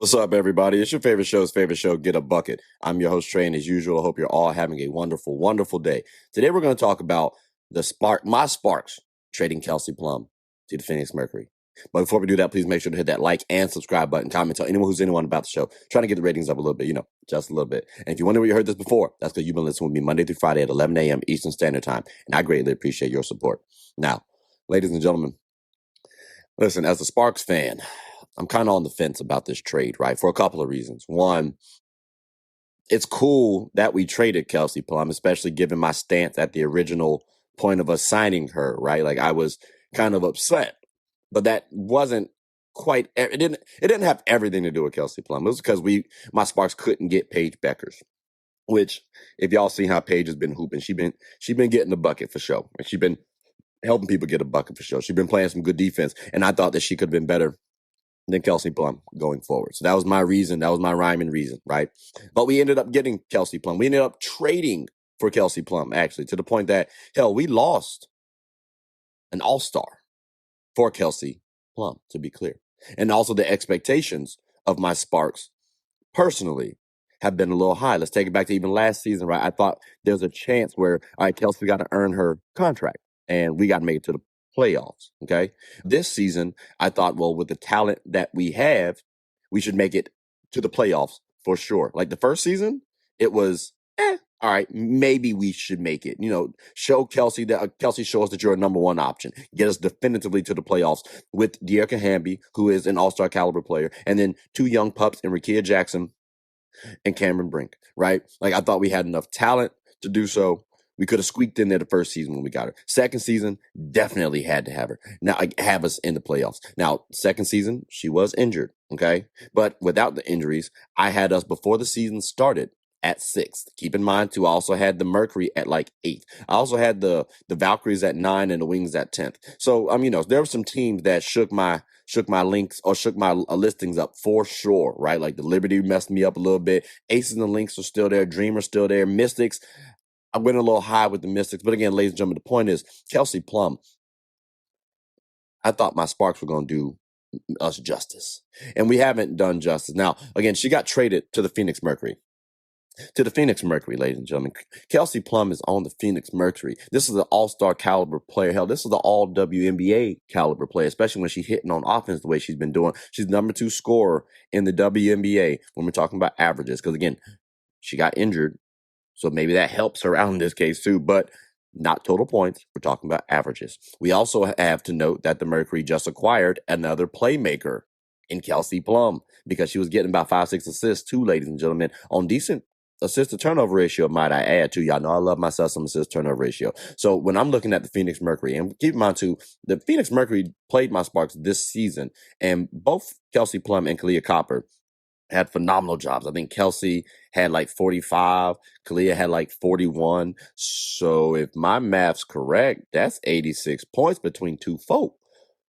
What's up, everybody? It's your favorite show, Get a Bucket. I'm your host, Trey, and as usual, I hope you're all having a wonderful, wonderful day. Today, we're going to talk about my Sparks trading Kelsey Plum to the Phoenix Mercury. But before we do that, please make sure to hit that like and subscribe button. Comment, tell anyone about the show. Trying to get the ratings up a little bit, just a little bit. And if you wonder where you heard this before, that's because you've been listening with me Monday through Friday at 11 a.m. Eastern Standard Time. And I greatly appreciate your support. Now, ladies and gentlemen, listen, as a Sparks fan, I'm kind of on the fence about this trade, right? For a couple of reasons. One, it's cool that we traded Kelsey Plum, especially given my stance at the original point of us signing her, right? Like I was kind of upset, but that wasn't quite. It didn't have everything to do with Kelsey Plum. It was because my Sparks couldn't get Paige Beckers, which if y'all see how Paige has been hooping, she been getting the bucket for sure, and she been helping people get a bucket for sure. She's been playing some good defense, and I thought that she could have been better than Kelsey Plum going forward. So that was my reason. That was my rhyme and reason, right? But we ended up getting Kelsey Plum. We ended up trading for Kelsey Plum, actually, to the point that, hell, we lost an all-star for Kelsey Plum, to be clear. And also the expectations of my Sparks personally have been a little high. Let's take it back to even last season, right? I thought there's a chance where, all right, Kelsey got to earn her contract, and we got to make it to the playoffs, okay? This season, I thought, well, with the talent that we have, we should make it to the playoffs for sure. Like the first season, it was, all right, maybe we should make it. Show Kelsey that Kelsey show us that you're a number one option. Get us definitively to the playoffs with De'Arca Hamby, who is an all-star caliber player, and then two young pups in Rickea Jackson and Cameron Brink, right? Like I thought we had enough talent to do so. We could have squeaked in there the first season when we got her. Second season, definitely had to have her. Now, have us in the playoffs. Now, second season, she was injured, okay? But without the injuries, I had us before the season started at 6th. Keep in mind, too, I also had the Mercury at like 8th. I also had the Valkyries at 9 and the Wings at 10th. So, there were some teams that shook my links or shook my listings up for sure, right? Like the Liberty messed me up a little bit. Aces and Links are still there. Dreamer's still there. Mystics, I went a little high with the Mystics. But again, ladies and gentlemen, the point is, Kelsey Plum, I thought my Sparks were going to do us justice. And we haven't done justice. Now, again, she got traded to the Phoenix Mercury. To the Phoenix Mercury, ladies and gentlemen. Kelsey Plum is on the Phoenix Mercury. This is an all-star caliber player. Hell, this is the all WNBA caliber player, especially when she's hitting on offense the way she's been doing. She's number 2 scorer in the WNBA when we're talking about averages. Because again, she got injured, so maybe that helps her out in this case too, but not total points. We're talking about averages. We also have to note that the Mercury just acquired another playmaker in Kelsey Plum because she was getting about 5-6 assists too, ladies and gentlemen, on decent assist to turnover ratio, might I add, too. Y'all know I love myself some assist turnover ratio. So when I'm looking at the Phoenix Mercury, and keep in mind too, the Phoenix Mercury played my Sparks this season, and both Kelsey Plum and Kahleah Copper had phenomenal jobs. I think Kelsey had like 45, Kahleah had like 41. So if my math's correct, that's 86 points between two folk.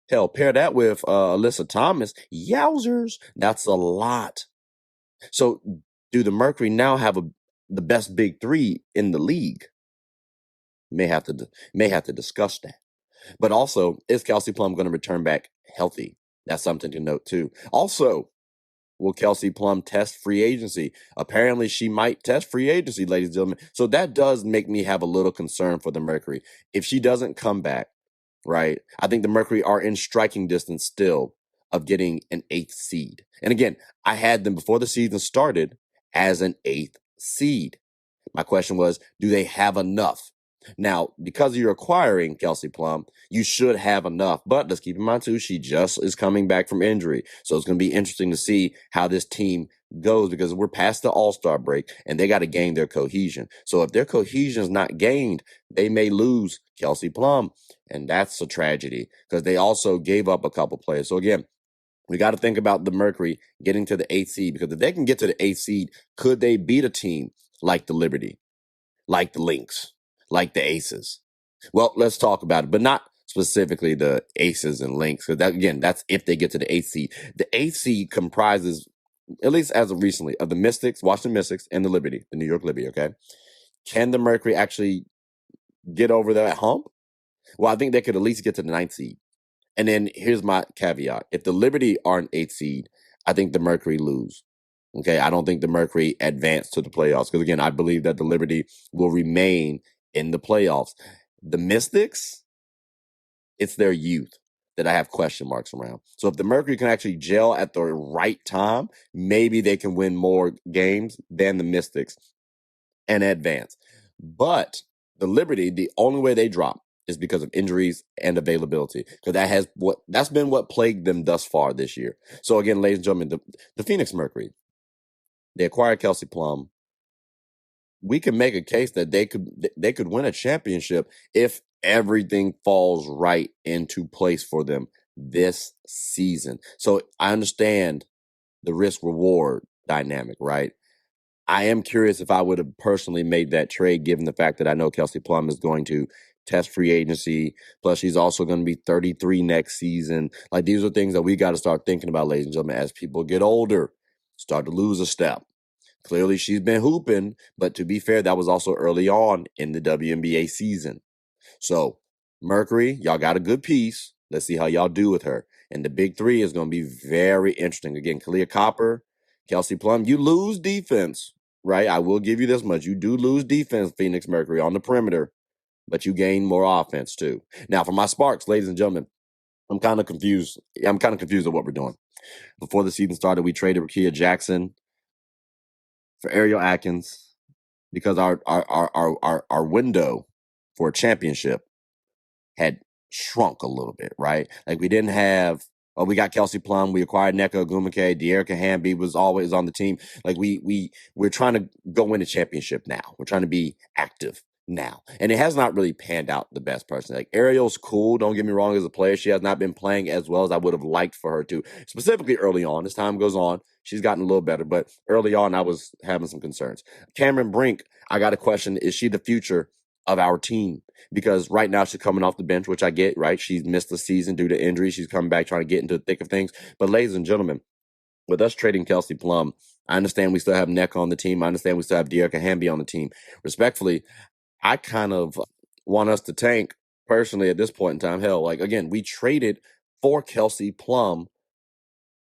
Hell, pair that with Alyssa Thomas. Yowzers, that's a lot. So do the Mercury now have the best big three in the league? May have to discuss that. But also, is Kelsey Plum going to return back healthy? That's something to note too. Also, will Kelsey Plum test free agency? Apparently, she might test free agency, ladies and gentlemen. So that does make me have a little concern for the Mercury. If she doesn't come back, right, I think the Mercury are in striking distance still of getting an 8th seed. And again, I had them before the season started as an 8th seed. My question was, do they have enough? Now, because you're acquiring Kelsey Plum, you should have enough. But let's keep in mind, too, she just is coming back from injury. So it's going to be interesting to see how this team goes because we're past the All-Star break and they got to gain their cohesion. So if their cohesion is not gained, they may lose Kelsey Plum. And that's a tragedy because they also gave up a couple players. So again, we got to think about the Mercury getting to the 8th seed because if they can get to the 8th seed, could they beat a team like the Liberty, like the Lynx, like the Aces? Well, let's talk about it, but not specifically the Aces and Lynx. Because that, again, that's if they get to the 8th seed. The 8th seed comprises, at least as of recently, of the Mystics, Washington Mystics, and the Liberty, the New York Liberty, okay? Can the Mercury actually get over that hump? Well, I think they could at least get to the 9th seed. And then here's my caveat. If the Liberty are an 8th seed, I think the Mercury lose. Okay, I don't think the Mercury advance to the playoffs because, again, I believe that the Liberty will remain in the playoffs. The Mystics, it's their youth that I have question marks around. So if the Mercury can actually gel at the right time, maybe they can win more games than the Mystics and advance. But the Liberty, the only way they drop is because of injuries and availability, because that's been what plagued them thus far this year. So again, ladies and gentlemen, the Phoenix Mercury, they acquired Kelsey Plum. We can make a case that they could win a championship if everything falls right into place for them this season. So I understand the risk reward dynamic, right? I am curious if I would have personally made that trade, given the fact that I know Kelsey Plum is going to test free agency. Plus, she's also going to be 33 next season. Like, these are things that we got to start thinking about, ladies and gentlemen, as people get older, start to lose a step. Clearly, she's been hooping, but to be fair, that was also early on in the WNBA season. So, Mercury, y'all got a good piece. Let's see how y'all do with her. And the big three is going to be very interesting. Again, Kahleah Copper, Kelsey Plum, you lose defense, right? I will give you this much. You do lose defense, Phoenix Mercury, on the perimeter, but you gain more offense too. Now, for my Sparks, ladies and gentlemen, I'm kind of confused. I'm kind of confused at what we're doing. Before the season started, we traded Rakia Jackson for Ariel Atkins because our window for a championship had shrunk a little bit, right? Like, we didn't have, we got Kelsey Plum, we acquired Nneka Ogwumike, De'Erica Hamby was always on the team. Like, we're trying to go win a championship now. We're trying to be active now. And it has not really panned out the best person. Like, Ariel's cool, don't get me wrong, as a player. She has not been playing as well as I would have liked for her to, specifically early on. As time goes on, she's gotten a little better, but early on, I was having some concerns. Cameron Brink, I got a question, is she the future of our team? Because right now she's coming off the bench, which I get, right? She's missed the season due to injury. She's coming back trying to get into the thick of things. But ladies and gentlemen, with us trading Kelsey Plum, I understand we still have Nneka on the team. I understand we still have De'Erica Hamby on the team. Respectfully, I kind of want us to tank personally at this point in time. Hell, like, again, we traded for Kelsey Plum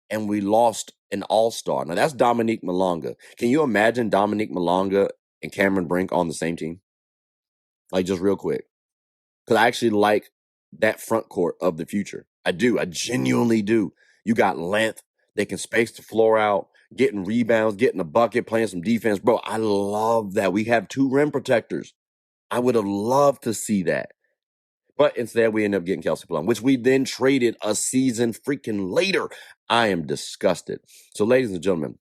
and we lost an all-star. Now, that's Dominique Malonga. Can you imagine Dominique Malonga and Cameron Brink on the same team? Like, just real quick. Because I actually like that front court of the future. I do. I genuinely do. You got length. They can space the floor out, getting rebounds, getting a bucket, playing some defense. Bro, I love that. We have 2 rim protectors. I would have loved to see that. But instead, we ended up getting Kelsey Plum, which we then traded a season freaking later. I am disgusted. So, ladies and gentlemen,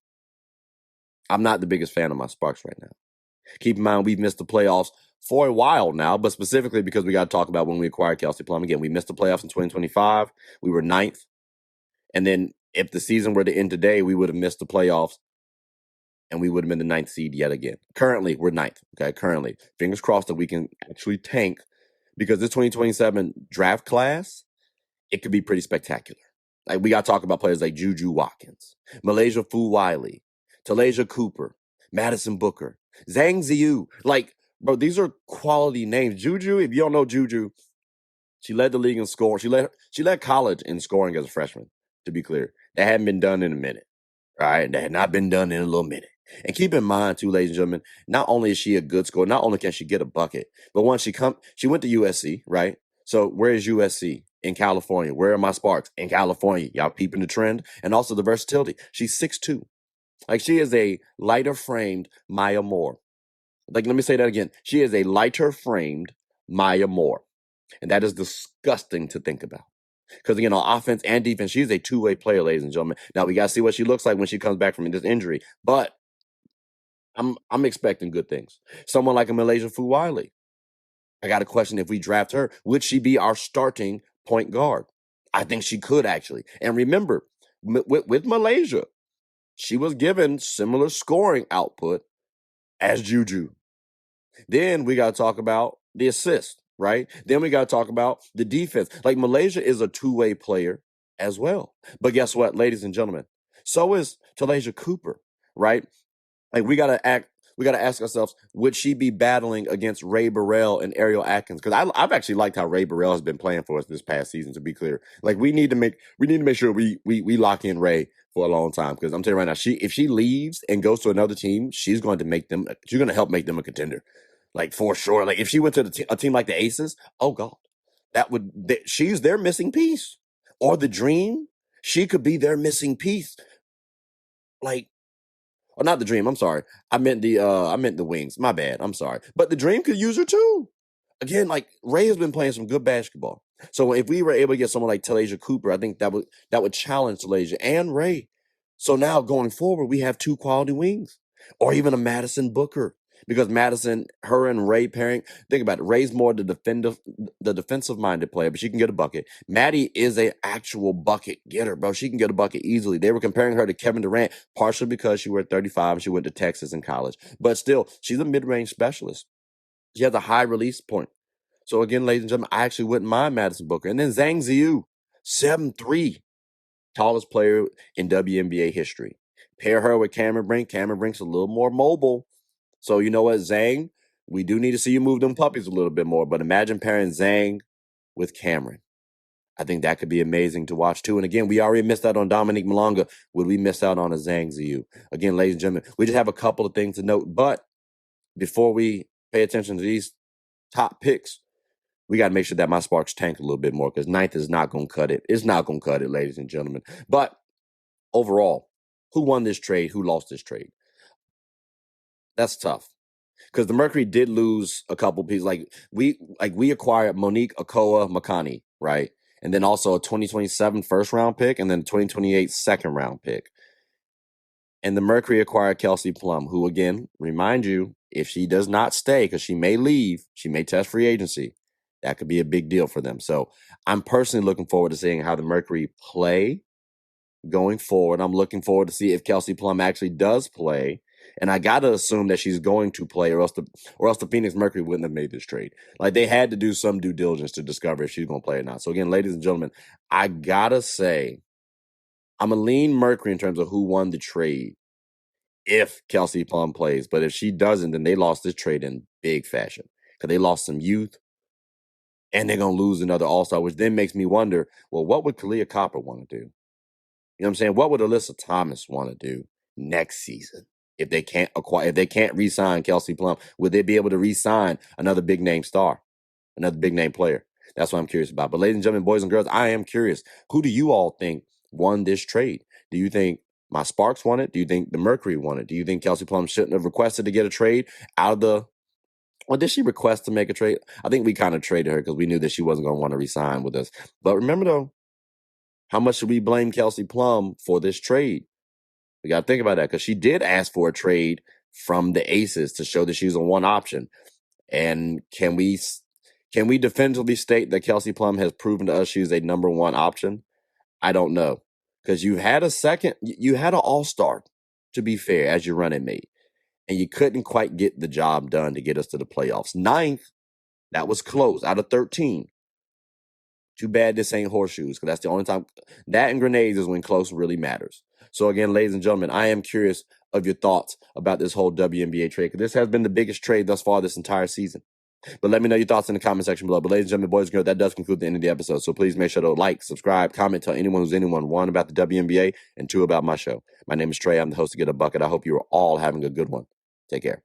I'm not the biggest fan of my Sparks right now. Keep in mind, we've missed the playoffs for a while now, but specifically because we got to talk about when we acquired Kelsey Plum. Again, we missed the playoffs in 2025. We were 9th. And then if the season were to end today, we would have missed the playoffs and we would have been the 9th seed yet again. Currently, we're 9th. Okay, currently. Fingers crossed that we can actually tank, because this 2027 draft class, it could be pretty spectacular. Like, we got to talk about players like Juju Watkins, Malaysia Fu-Wiley, Talasia Cooper, Madison Booker, Zhang Ziyu. Like, bro, these are quality names. Juju, if you don't know Juju, she led the league in scoring. She led college in scoring as a freshman, to be clear. That hadn't been done in a minute. Right? That had not been done in a little minute. And keep in mind, too, ladies and gentlemen, not only is she a good scorer, not only can she get a bucket, but once she went to USC, right? So where is USC? In California. Where are my Sparks? In California. Y'all peeping the trend? And also the versatility. She's 6'2". Like, she is a lighter framed Maya Moore. Like, let me say that again. She is a lighter framed Maya Moore. And that is disgusting to think about. Because, again, on offense and defense, she's a two-way player, ladies and gentlemen. Now, we got to see what she looks like when she comes back from this injury. But I'm expecting good things. Someone like a Malaysia Fu-Wiley. I got a question, if we draft her, would she be our starting point guard? I think she could, actually. And remember, with Malaysia, she was given similar scoring output as Juju. Then we got to talk about the assist, right? Then we got to talk about the defense. Like, Malaysia is a two-way player as well. But guess what, ladies and gentlemen? So is Talasia Cooper, right? Like, we got to act we got to ask ourselves, would she be battling against Ray Burrell and Ariel Atkins? Because I've actually liked how Ray Burrell has been playing for us this past season, to be clear. Like, we need to make sure we lock in Ray for a long time. Because I'm telling you right now, if she leaves and goes to another team, she's going to help make them a contender. Like, for sure. Like, if she went to a team like the Aces, oh God, she's their missing piece. Or the Dream, she could be their missing piece. Like, or not the Dream, I'm sorry. I meant the Wings. My bad. I'm sorry. But the Dream could use her too. Again, like, Ray has been playing some good basketball. So if we were able to get someone like Talaysia Cooper, I think that would challenge Talaysia and Ray. So now going forward, we have 2 quality wings. Or even a Madison Booker. Because Madison, her and Ray pairing, think about it. Ray's more the defensive-minded player, but she can get a bucket. Maddie is an actual bucket getter, bro. She can get a bucket easily. They were comparing her to Kevin Durant, partially because she was 35 and she went to Texas in college. But still, she's a mid-range specialist. She has a high release point. So again, ladies and gentlemen, I actually wouldn't mind Madison Booker. And then Zhang Ziyu, 7'3", tallest player in WNBA history. Pair her with Cameron Brink. Cameron Brink's a little more mobile. So you know what, Zhang, we do need to see you move them puppies a little bit more. But imagine pairing Zhang with Cameron. I think that could be amazing to watch too. And again, we already missed out on Dominique Malonga. Would we miss out on a Zhang Ziyu? Again, ladies and gentlemen, we just have a couple of things to note. But before we pay attention to these top picks, we got to make sure that my Sparks tank a little bit more, because 9th is not going to cut it. It's not going to cut it, ladies and gentlemen. But overall, who won this trade? Who lost this trade? That's tough, because the Mercury did lose a couple pieces. We acquired Monique Okoa Makani, right? And then also a 2027 first round pick and then a 2028 second round pick. And the Mercury acquired Kelsey Plum, who, again, remind you, if she does not stay, because she may leave, she may test free agency, that could be a big deal for them. So I'm personally looking forward to seeing how the Mercury play going forward. I'm looking forward to see if Kelsey Plum actually does play. And I got to assume that she's going to play, or else the Phoenix Mercury wouldn't have made this trade. Like, they had to do some due diligence to discover if she's going to play or not. So again, ladies and gentlemen, I got to say, I'm a lean Mercury in terms of who won the trade if Kelsey Plum plays. But if she doesn't, then they lost this trade in big fashion, because they lost some youth and they're going to lose another all-star, which then makes me wonder, well, what would Kahleah Copper want to do? You know what I'm saying? What would Alyssa Thomas want to do next season? If they can't re-sign Kelsey Plum, would they be able to re-sign another big name star, another big name player? That's what I'm curious about. But ladies and gentlemen, boys and girls, I am curious. Who do you all think won this trade? Do you think my Sparks won it? Do you think the Mercury won it? Do you think Kelsey Plum shouldn't have requested to get a trade out of the... Or did she request to make a trade? I think we kind of traded her because we knew that she wasn't going to want to re-sign with us. But remember, though, how much should we blame Kelsey Plum for this trade? We got to think about that, because she did ask for a trade from the Aces to show that she's a one option. And can we definitively state that Kelsey Plum has proven to us she's a number one option? I don't know, because you had an all-star, to be fair, as your running mate, and you couldn't quite get the job done to get us to the playoffs. 9th, that was close out of 13. Too bad this ain't horseshoes, because that's the only time. That and grenades is when close really matters. So again, ladies and gentlemen, I am curious of your thoughts about this whole WNBA trade, because this has been the biggest trade thus far this entire season. But let me know your thoughts in the comment section below. But ladies and gentlemen, boys and girls, that does conclude the end of the episode. So please make sure to like, subscribe, comment, tell anyone who's anyone, 1, about the WNBA, and 2, about my show. My name is Trey. I'm the host of Get a Bucket. I hope you are all having a good one. Take care.